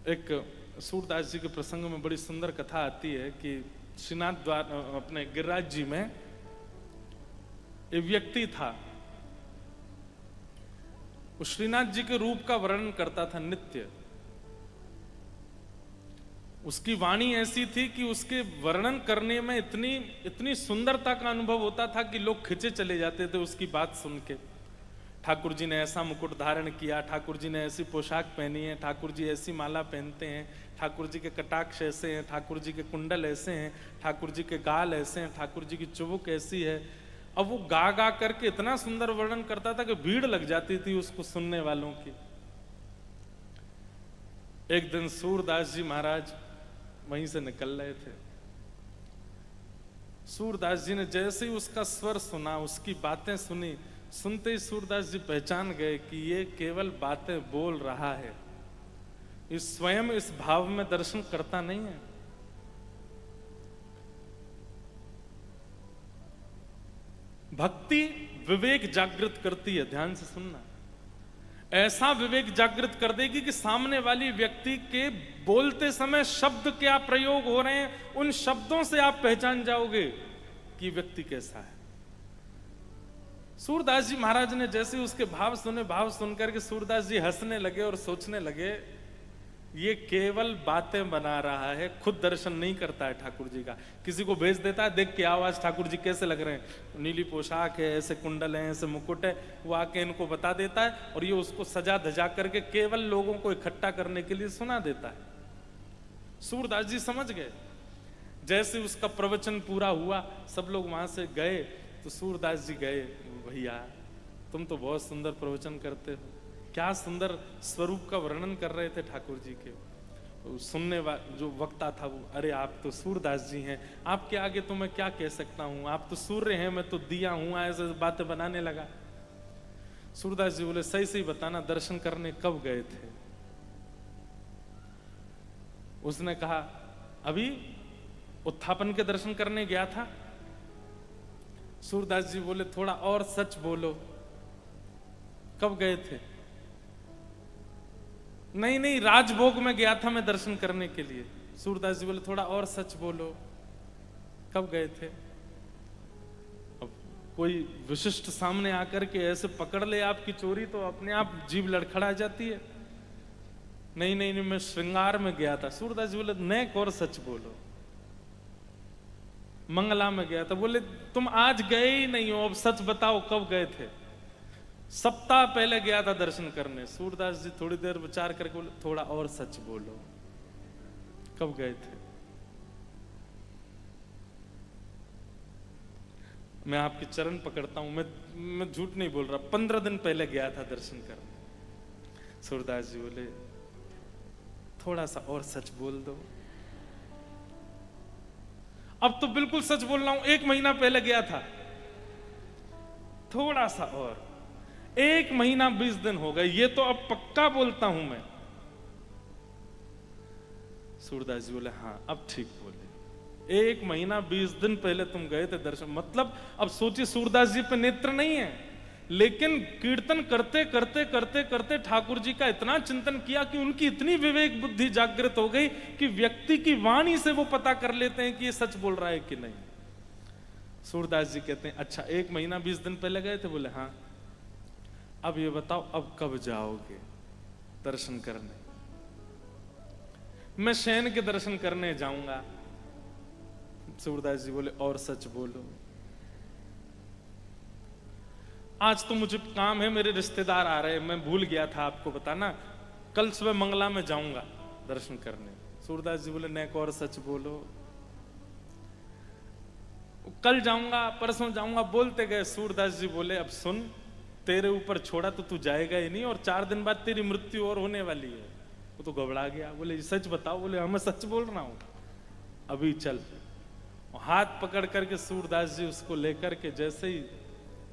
एक सूरदास जी के प्रसंग में बड़ी सुंदर कथा आती है कि श्रीनाथ द्वार अपने गिरिराज जी में एक व्यक्ति था। वो श्रीनाथ जी के रूप का वर्णन करता था नित्य। उसकी वाणी ऐसी थी कि उसके वर्णन करने में इतनी सुंदरता का अनुभव होता था कि लोग खिंचे चले जाते थे उसकी बात सुन के। ठाकुर जी ने ऐसा मुकुट धारण किया, ठाकुर जी ने ऐसी पोशाक पहनी है, ठाकुर जी ऐसी माला पहनते हैं, ठाकुर जी के कटाक्ष ऐसे हैं, ठाकुर जी के कुंडल ऐसे हैं, ठाकुर जी के गाल ऐसे हैं, ठाकुर जी की चुबुक ऐसी है। अब वो गा गा करके इतना सुंदर वर्णन करता था कि भीड़ लग जाती थी उसको सुनने वालों की। एक दिन सूरदास जी महाराज वहीं से निकल रहे थे। सूरदास जी ने जैसे ही उसका स्वर सुना, उसकी बातें सुनी, सुनते ही सूरदास जी पहचान गए कि ये केवल बातें बोल रहा है, इस स्वयं इस भाव में दर्शन करता नहीं है। भक्ति विवेक जागृत करती है, ध्यान से सुनना। ऐसा विवेक जागृत कर देगी कि सामने वाली व्यक्ति के बोलते समय शब्द क्या प्रयोग हो रहे हैं, उन शब्दों से आप पहचान जाओगे कि व्यक्ति कैसा है। सूरदास जी महाराज ने जैसे उसके भाव सुने, भाव सुनकर के सूरदास जी हंसने लगे और सोचने लगे ये केवल बातें बना रहा है, खुद दर्शन नहीं करता है ठाकुर जी का। किसी को भेज देता है, देख के आवाज ठाकुर जी कैसे लग रहे हैं, नीली पोशाक है, ऐसे कुंडल हैं, ऐसे मुकुट है, वो आके इनको बता देता है और ये उसको सजा धजा करके केवल लोगों को इकट्ठा करने के लिए सुना देता है। सूरदास जी समझ गए। जैसे उसका प्रवचन पूरा हुआ, सब लोग वहां से गए तो सूरदास जी गए, भैया तुम तो बहुत सुंदर प्रवचन करते हो, क्या सुंदर स्वरूप का वर्णन कर रहे थे ठाकुर जी के। सुनने जो वक्ता था वो, अरे आप तो सूरदास जी हैं, आपके आगे तो मैं क्या कह सकता हूं, आप तो सूर्य हैं, मैं तो दिया हूं, ऐसे बातें बनाने लगा। सूरदास जी बोले सही सही बताना, दर्शन करने कब गए थे। उसने कहा अभी उत्थापन के दर्शन करने गया था। सूरदास जी बोले थोड़ा और सच बोलो, कब गए थे। नहीं नहीं, राजभोग में गया था मैं दर्शन करने के लिए। सूरदास जी बोले थोड़ा और सच बोलो, कब गए थे। अब कोई विशिष्ट सामने आकर के ऐसे पकड़ ले आपकी चोरी तो अपने आप जीभ लड़खड़ा जाती है। नहीं नहीं नहीं, मैं श्रृंगार में गया था। सूरदास जी बोले नेक और सच बोलो। मंगला में गया था। बोले तुम आज गए ही नहीं हो, अब सच बताओ कब गए थे। सप्ताह पहले गया था दर्शन करने। सूरदास जी थोड़ी देर विचार करके बोले थोड़ा और सच बोलो, कब गए थे। मैं आपके चरण पकड़ता हूं, मैं झूठ नहीं बोल रहा, 15 दिन पहले गया था दर्शन करने। सूरदास जी बोले थोड़ा सा और सच बोल दो। अब तो बिल्कुल सच बोल रहा हूं, 1 महीना पहले गया था। थोड़ा सा और, 1 महीना 20 दिन हो गए, ये तो अब पक्का बोलता हूं मैं। सूरदास जी बोले हाँ अब ठीक बोले, 1 महीना 20 दिन पहले तुम गए थे दर्शन। मतलब अब सोचिए सूरदास जी पे नेत्र नहीं है, लेकिन कीर्तन करते करते करते करते ठाकुर जी का इतना चिंतन किया कि उनकी इतनी विवेक बुद्धि जागृत हो गई कि व्यक्ति की वाणी से वो पता कर लेते हैं कि ये सच बोल रहा है कि नहीं। सूरदास जी कहते हैं अच्छा 1 महीना 20 दिन पहले गए थे। बोले हाँ, अब ये बताओ अब कब जाओगे दर्शन करने। मैं शयन के दर्शन करने जाऊंगा। सूरदास जी बोले और सच बोलो। आज तो मुझे काम है, मेरे रिश्तेदार आ रहे हैं, मैं भूल गया था आपको बताना, कल सुबह मंगला में जाऊंगा दर्शन करने। सूरदास जी बोले नेक और सच बोलो। कल जाऊंगा, परसों जाऊंगा, बोलते गए। सूरदास जी बोले अब सुन, तेरे ऊपर छोड़ा तो तू जाएगा ही नहीं, और 4 दिन बाद तेरी मृत्यु और होने वाली है। वो तो घबरा गया। बोले सच बताओ। बोले हाँ मैं सच बोल रहा हूं, अभी चल। हाथ पकड़ करके सूरदास जी उसको लेकर के जैसे ही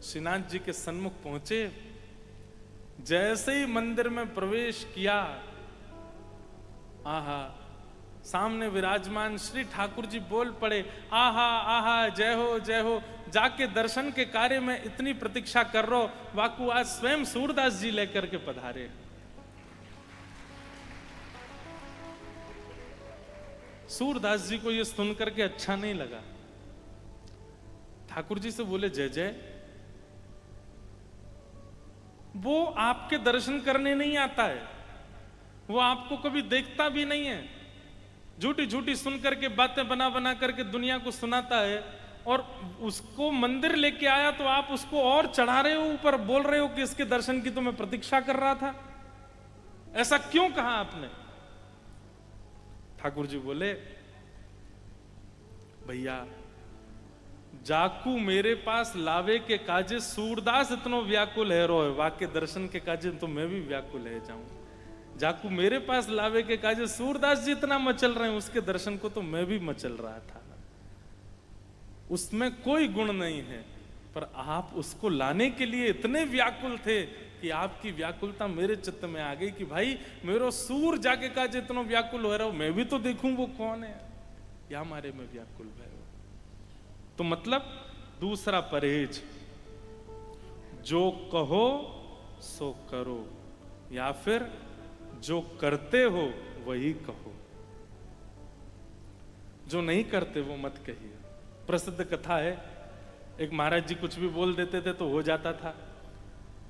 श्रीनाथ जी के सन्मुख पहुंचे, जैसे ही मंदिर में प्रवेश किया, आहा, सामने विराजमान श्री ठाकुर जी बोल पड़े आहा आहा जय हो जय हो। जाके दर्शन के कार्य में इतनी प्रतीक्षा कर रहा हो, वाकु आज स्वयं सूरदास जी लेकर के पधारे। सूरदास जी को यह सुनकर के अच्छा नहीं लगा। ठाकुर जी से बोले, जय जय, वो आपके दर्शन करने नहीं आता है, वो आपको कभी देखता भी नहीं है, झूठी झूठी सुन करके बातें बना बना करके दुनिया को सुनाता है, और उसको मंदिर लेके आया तो आप उसको और चढ़ा रहे हो ऊपर, बोल रहे हो कि इसके दर्शन की तो मैं प्रतीक्षा कर रहा था। ऐसा क्यों कहा आपने? ठाकुर जी बोले, भैया जाकू मेरे पास लावे के काजे सूरदास इतनो व्याकुल है रोए, वाके दर्शन के काजे तो मैं भी व्याकुल है जाऊं। जाकू मेरे पास लावे के काजे सूरदास जी इतना मचल रहे हैं, उसके दर्शन को तो मैं भी मचल रहा था। उसमें कोई गुण नहीं है, पर आप उसको लाने के लिए इतने व्याकुल थे कि आपकी व्याकुलता मेरे चित्त में आ गई कि भाई मेरो सूर जाके काजे इतना व्याकुल हो रहा हो, मैं भी तो देखूं वो कौन है, या हमारे में व्याकुल है। तो मतलब दूसरा परहेज, जो कहो सो करो, या फिर जो करते हो वही कहो, जो नहीं करते वो मत कहिए। प्रसिद्ध कथा है, एक महाराज जी कुछ भी बोल देते थे तो हो जाता था।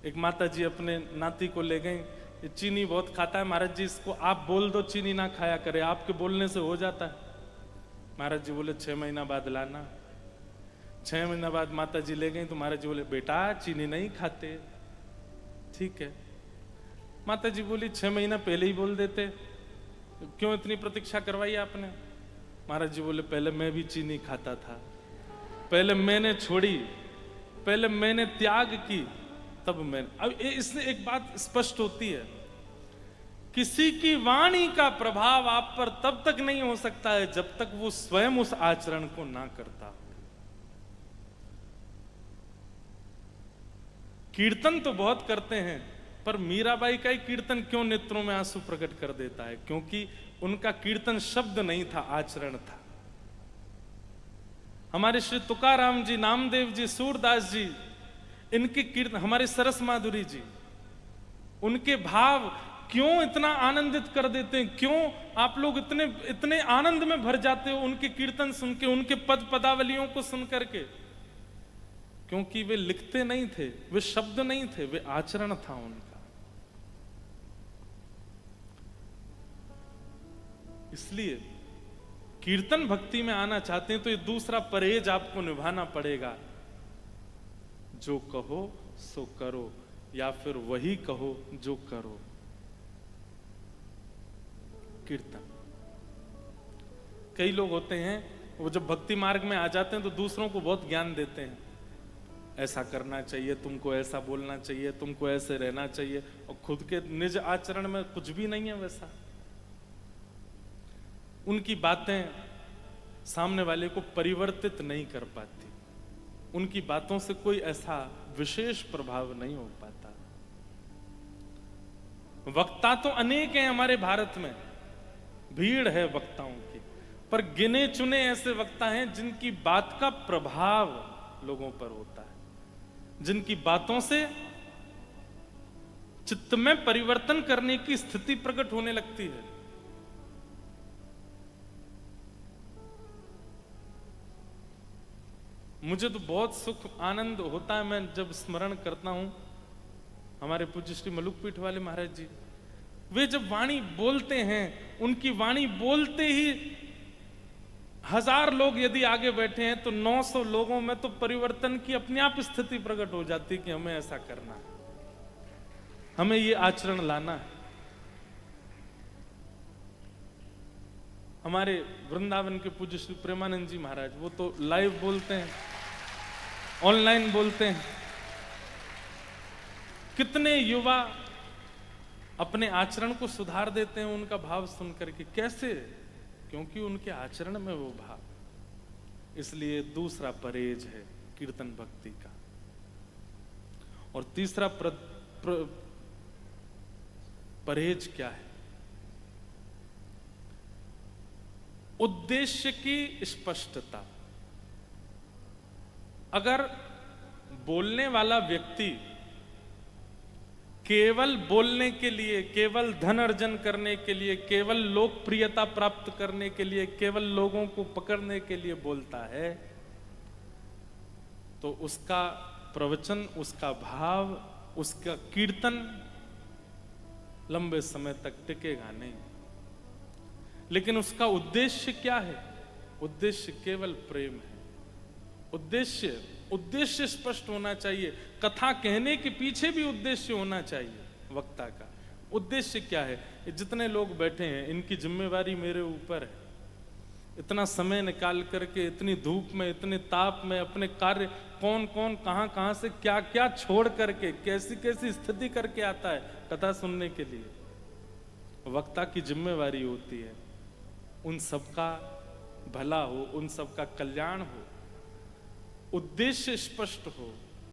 एक माता जी अपने नाती को ले गई, ये चीनी बहुत खाता है महाराज जी, इसको आप बोल दो चीनी ना खाया करे, आपके बोलने से हो जाता है। महाराज जी बोले 6 महीना बाद लाना। 6 महीना बाद माता जी ले गई तो महाराज जी बोले, बेटा चीनी नहीं खाते। ठीक है। माता जी बोली 6 महीना पहले ही बोल देते, क्यों इतनी प्रतीक्षा करवाई आपने? महाराज जी बोले, पहले मैं भी चीनी खाता था, पहले मैंने छोड़ी, पहले मैंने त्याग की, तब मैंने। अब इससे एक बात स्पष्ट होती है, किसी की वाणी का प्रभाव आप पर तब तक नहीं हो सकता है जब तक वो स्वयं उस आचरण को ना करता। कीर्तन तो बहुत करते हैं, पर मीराबाई का ही कीर्तन क्यों नेत्रों में आंसू प्रकट कर देता है? क्योंकि उनका कीर्तन शब्द नहीं था, आचरण था। हमारे श्री तुकाराम जी, नामदेव जी, सूरदास जी, इनके कीर्तन, हमारे सरस माधुरी जी, उनके भाव क्यों इतना आनंदित कर देते हैं? क्यों आप लोग इतने इतने आनंद में भर जाते हो उनके कीर्तन सुन के, उनके पद पदावलियों को सुन करके? क्योंकि वे लिखते नहीं थे, वे शब्द नहीं थे, वे आचरण था उनका। इसलिए कीर्तन भक्ति में आना चाहते हैं तो ये दूसरा परहेज आपको निभाना पड़ेगा, जो कहो सो करो, या फिर वही कहो जो करो। कीर्तन, कई लोग होते हैं वो जब भक्ति मार्ग में आ जाते हैं तो दूसरों को बहुत ज्ञान देते हैं, ऐसा करना चाहिए, तुमको ऐसा बोलना चाहिए, तुमको ऐसे रहना चाहिए, और खुद के निज आचरण में कुछ भी नहीं है वैसा। उनकी बातें सामने वाले को परिवर्तित नहीं कर पाती, उनकी बातों से कोई ऐसा विशेष प्रभाव नहीं हो पाता। वक्ता तो अनेक हैं हमारे भारत में, भीड़ है वक्ताओं की, पर गिने चुने ऐसे वक्ता हैं जिनकी बात का प्रभाव लोगों पर होता है, जिनकी बातों से चित्त में परिवर्तन करने की स्थिति प्रकट होने लगती है। मुझे तो बहुत सुख आनंद होता है, मैं जब स्मरण करता हूं हमारे पूज्य श्री मलुकपीठ वाले महाराज जी, वे जब वाणी बोलते हैं, उनकी वाणी बोलते ही 1000 लोग यदि आगे बैठे हैं तो 900 लोगों में तो परिवर्तन की अपने आप स्थिति प्रकट हो जाती है कि हमें ऐसा करना है, हमें ये आचरण लाना है। हमारे वृंदावन के पूज्य श्री प्रेमानंद जी महाराज, वो तो लाइव बोलते हैं, ऑनलाइन बोलते हैं। कितने युवा अपने आचरण को सुधार देते हैं उनका भाव सुनकर के। कैसे? क्योंकि उनके आचरण में वो भाव। इसलिए दूसरा परहेज है कीर्तन भक्ति का। और तीसरा परहेज क्या है? उद्देश्य की स्पष्टता। अगर बोलने वाला व्यक्ति केवल बोलने के लिए, केवल धन अर्जन करने के लिए, केवल लोकप्रियता प्राप्त करने के लिए, केवल लोगों को पकड़ने के लिए बोलता है, तो उसका प्रवचन, उसका भाव, उसका कीर्तन लंबे समय तक टिकेगा नहीं। लेकिन उसका उद्देश्य क्या है? उद्देश्य केवल प्रेम है। उद्देश्य स्पष्ट होना चाहिए। कथा कहने के पीछे भी उद्देश्य होना चाहिए वक्ता का। उद्देश्य क्या है? जितने लोग बैठे हैं, इनकी जिम्मेवारी मेरे ऊपर है। इतना समय निकाल करके, इतनी धूप में, इतने ताप में अपने कार्य, कौन कौन कहां कहां से क्या क्या छोड़ करके, कैसी कैसी स्थिति करके आता है कथा सुनने के लिए। वक्ता की जिम्मेवारी होती है उन सबका भला हो, उन सबका कल्याण हो, उद्देश्य स्पष्ट हो,